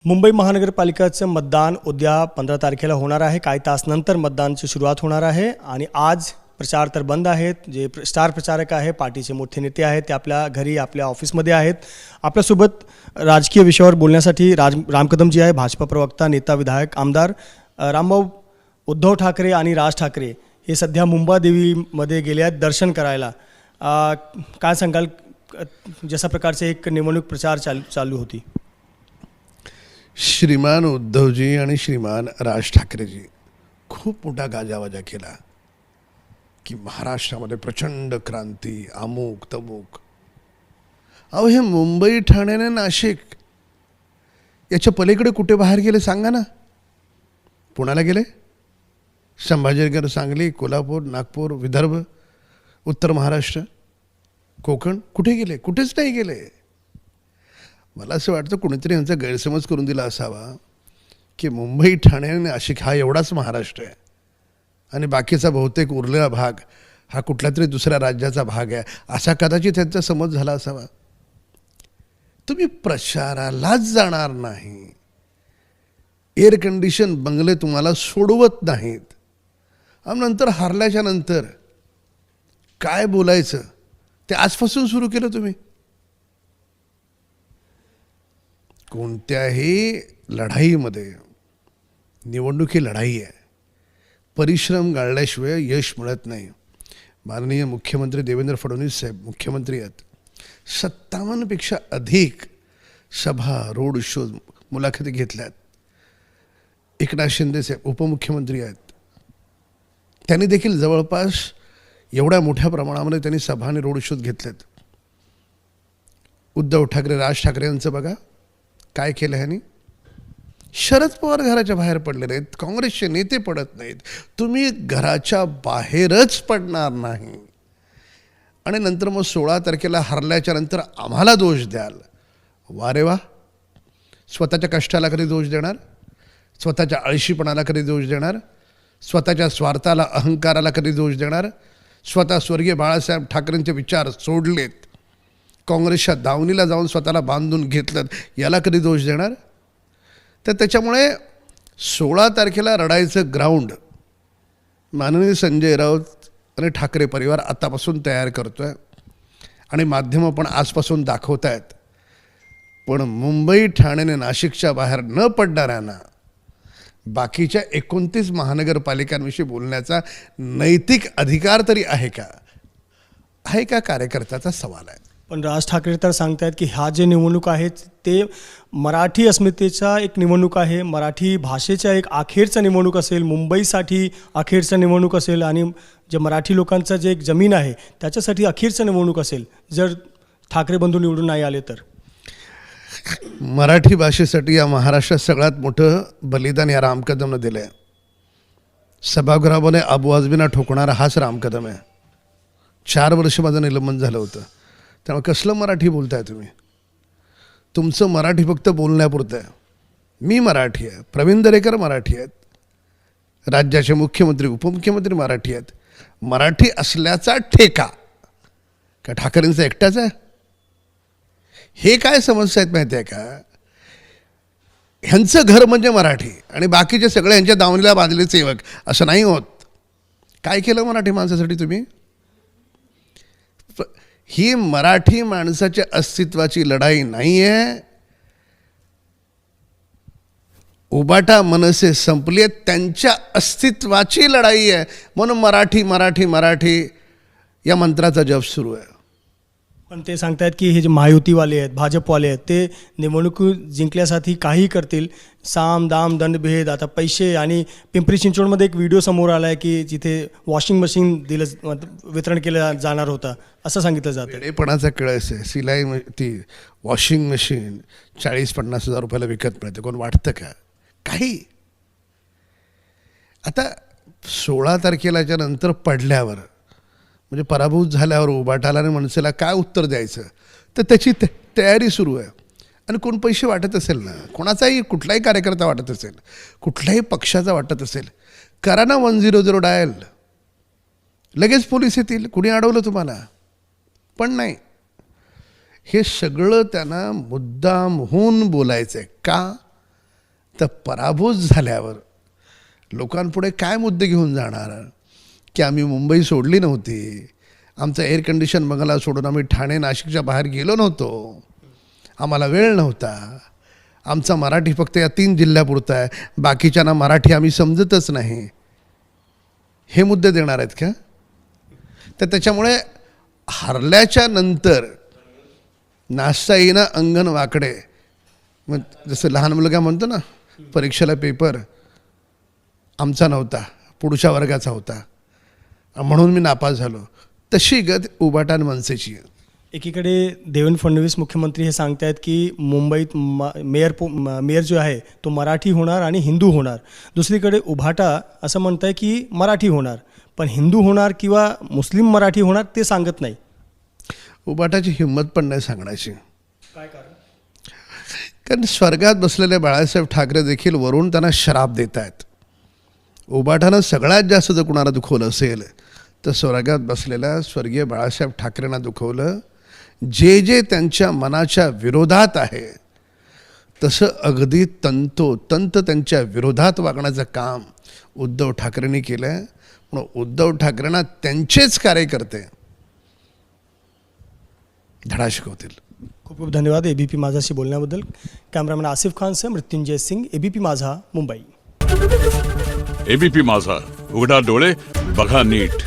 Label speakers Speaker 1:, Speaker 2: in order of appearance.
Speaker 1: मुंबई महानगरपालिकेचं मतदान उद्या 15 तारखेला होणार आहे. काही तास नंतर मतदानाची सुरुवात होणार आहे आणि आज प्रचार तर बंद आहेत. जे स्टार प्रचारक आहे, पार्टीचे मोठे नेते आहेत, ते आपल्या घरी आपल्या ऑफिसमध्ये आहेत. आपल्यासोबत राजकीय विषयावर बोलण्यासाठी राम कदमजी आहे, भाजपा प्रवक्ता, नेता, विधायक, आमदार. रामभाऊ, उद्धव ठाकरे आणि राज ठाकरे हे सध्या मुंबादेवीमध्ये गेले आहेत दर्शन करायला. काय सांगाल, जशा प्रकारचे एक निवडणूक प्रचार चालू होती?
Speaker 2: श्रीमान उद्धवजी आणि श्रीमान राज ठाकरेजी खूप मोठा गाजावाजा केला की महाराष्ट्रामध्ये प्रचंड क्रांती, अमुक तमुक. अहो, हे मुंबई, ठाणे आणि नाशिक याच्या पलीकडे कुठे बाहेर गेले सांगा ना? पुण्याला गेले? संभाजीनगर, सांगली, कोल्हापूर, नागपूर, विदर्भ, उत्तर महाराष्ट्र, कोकण कुठे गेले? कुठेच नाही गेले. मला असं वाटतं कुणीतरी यांचा गैरसमज करून दिला असावा की मुंबई, ठाणे आणि नाशिक हा एवढाच महाराष्ट्र आहे आणि बाकीचा बहुतेक उरलेला भाग हा कुठल्या तरी दुसऱ्या राज्याचा भाग आहे, असा कदाचित त्यांचा समज झाला असावा. तुम्ही प्रचारालाच जाणार नाही, एअर कंडिशन बंगले तुम्हाला सोडवत नाहीत, आणि नंतर हारल्याच्या नंतर काय बोलायचं ते आजपासून सुरू केलं तुम्ही. कोणत्याही लढाईमध्ये, निवडणूक ही लढाई आहे, परिश्रम गाळल्याशिवाय यश मिळत नाही. माननीय मुख्यमंत्री देवेंद्र फडणवीस साहेब मुख्यमंत्री आहेत, 57पेक्षा अधिक सभा, रोड शो, मुलाखती घेतल्यात. एकनाथ शिंदे साहेब उपमुख्यमंत्री आहेत, त्यांनी देखील जवळपास एवढ्या मोठ्या प्रमाणामध्ये त्यांनी सभा आणि रोड शोज घेतलेत. उद्धव ठाकरे, राज ठाकरे यांचं बघा काय केलं ह्यांनी. शरद पवार घराच्या बाहेर पडले नाहीत, काँग्रेसचे नेते पडत नाहीत, तुम्ही घराच्या बाहेरच पडणार नाही आणि नंतर मग 16 तारखेला हरल्याच्या नंतर आम्हाला दोष द्याल. वा रे वा. स्वतःच्या कष्टाला कधी दोष देणार? स्वतःच्या आळशीपणाला कधी दोष देणार? स्वतःच्या स्वार्थाला, अहंकाराला कधी दोष देणार? स्वतः स्वर्गीय बाळासाहेब ठाकरेंचे विचार सोडलेत, काँग्रेसच्या दावणीला जाऊन स्वतःला बांधून घेतलं, याला कधी दोष देणार? तर त्याच्यामुळे 16 तारखेला रडायचं ग्राउंड माननीय संजय राऊत आणि ठाकरे परिवार आतापासून तयार करतो आहे आणि माध्यमं पण आजपासून दाखवत आहेत. पण मुंबई, ठाणे आणि नाशिकच्या बाहेर न पडणाऱ्यांना बाकीच्या 29 महानगरपालिकांविषयी बोलण्याचा नैतिक अधिकार तरी आहे का? आहे का कार्यकर्त्याचा सवाल आहे.
Speaker 1: पण राज ठाकरे तर सांगतायत की ह्या जे निवडणूक आहेत ते मराठी अस्मितेचा एक निवडणूक आहे, मराठी भाषेच्या एक अखेरचा निवडणूक असेल, मुंबईसाठी अखेरचा निवडणूक असेल आणि जे मराठी लोकांचं जे एक जमीन आहे त्याच्यासाठी अखेरचा निवडणूक असेल जर ठाकरे बंधू निवडून नाही आले तर.
Speaker 2: मराठी भाषेसाठी या महाराष्ट्रात सगळ्यात मोठं बलिदान या राम कदमनं दिलं आहे. सभागृहामध्ये अबू आझमींना ठोकणारा हाच राम कदम आहे. 4 वर्ष माझं निलंबन झालं होतं. त्यामुळे कसलं मराठी बोलताय तुम्ही? तुमचं मराठी फक्त बोलण्यापुरतं आहे. मी मराठी आहे, प्रवीण दरेकर मराठी आहेत, राज्याचे मुख्यमंत्री, उपमुख्यमंत्री मराठी आहेत. मराठी असल्याचा ठेका का ठाकरेंचा एकटाच आहे? हे काय समस्या आहेत माहिती आहे का? ह्यांचं घर म्हणजे मराठी आणि बाकीचे सगळे ह्यांच्या दावणीला बांधलेले सेवक, असं नाही होत. काय केलं मराठी माणसासाठी तुम्ही? ही मराठी माणसाच्या अस्तित्वाची लढाई नाही आहे. उबाटा मनसे संपली आहेत, त्यांच्या अस्तित्वाची लढाई आहे. म्हणून मराठी मराठी मराठी या मंत्राचा जप सुरू आहे.
Speaker 1: पण ते सांगतायत की हे जे महायुतीवाले आहेत, भाजपवाले आहेत, ते निवडणूक जिंकण्यासाठी काही करतील. साम दाम दंडभेद, आता पैसे. आणि पिंपरी चिंचवडमध्ये एक व्हिडिओ समोर आला आहे की जिथे वॉशिंग मशीन वितरण केलं जाणार होतं असं सांगितलं जातं.
Speaker 2: वेडेपणाचा कळस आहे. सिलाई ती वॉशिंग मशीन 40-50 हजार रुपयाला विकत मिळते. कोण वाटतं का काही? आता 16 तारखेलाच्या नंतर पडल्यावर, म्हणजे पराभूत झाल्यावर उभाटाला आणि मनसेला काय उत्तर द्यायचं, तर त्याची तयारी सुरू आहे. आणि कोण पैसे वाटत असेल ना, कोणाचाही कुठलाही कार्यकर्ता वाटत असेल, कुठल्याही पक्षाचा वाटत असेल, करा ना 100 डायल, लगेच पोलीस येतील. कुणी अडवलं तुम्हाला? पण नाही. हे सगळं त्यांना मुद्दाम होऊन बोलायचं आहे. का? तर पराभूत झाल्यावर लोकांपुढे काय मुद्दे घेऊन जाणार की आम्ही मुंबई सोडली नव्हती, आमचा एअर कंडिशन बंगला सोडून आम्ही ठाणे नाशिकच्या बाहेर गेलो नव्हतो, आम्हाला वेळ नव्हता, आमचा मराठी फक्त या 3 जिल्ह्यापुरता आहे, बाकीच्यांना मराठी आम्ही समजतच नाही, हे मुद्दे देणार आहेत का? तर त्याच्यामुळे हरल्याच्या नंतर नाचता येईना अंगण वाकडे, मग जसं लहान मुलगा म्हणतो ना, परीक्षेला पेपर आमचा नव्हता, पुढच्या वर्गाचा होता, म्हणून मी नापास झालो, तशी गत उबाटा आणि मनसेची आहे.
Speaker 1: एकीकडे देवेंद्र फडणवीस मुख्यमंत्री हे सांगतायत की मुंबईत मेयर जो आहे तो मराठी होणार आणि हिंदू होणार. दुसरीकडे उभाटा असं म्हणत आहे की मराठी होणार, पण हिंदू होणार किंवा मुस्लिम मराठी होणार ते सांगत नाही.
Speaker 2: उबाटाची हिंमत पण नाही सांगण्याची,
Speaker 1: काय कारण?
Speaker 2: कारण स्वर्गात बसलेले बाळासाहेब ठाकरे देखील वरून त्यांना श्राप देत आहेत. उबाटानं सगळ्यात जास्त जर कुणाला दुखवलं असेल तर स्वर्गात बसलेल्या स्वर्गीय बाळासाहेब ठाकरेंना दुखवलं. जे जे त्यांच्या मनाच्या विरोधात आहे तसं अगदी तंतोतंत त्यांच्या विरोधात वागण्याचं काम उद्धव ठाकरेंनी केलं आहे. म्हणून उद्धव ठाकरेंना त्यांचेच कार्यकर्ते धडा शिकवतील.
Speaker 1: खूप खूप धन्यवाद ABP माझाशी बोलण्याबद्दल. कॅमेरामॅन आसिफ खानसह मृत्युंजय सिंग, ABP माझा, मुंबई.
Speaker 3: ABP माझा, उघडा डोळे बघा नीट.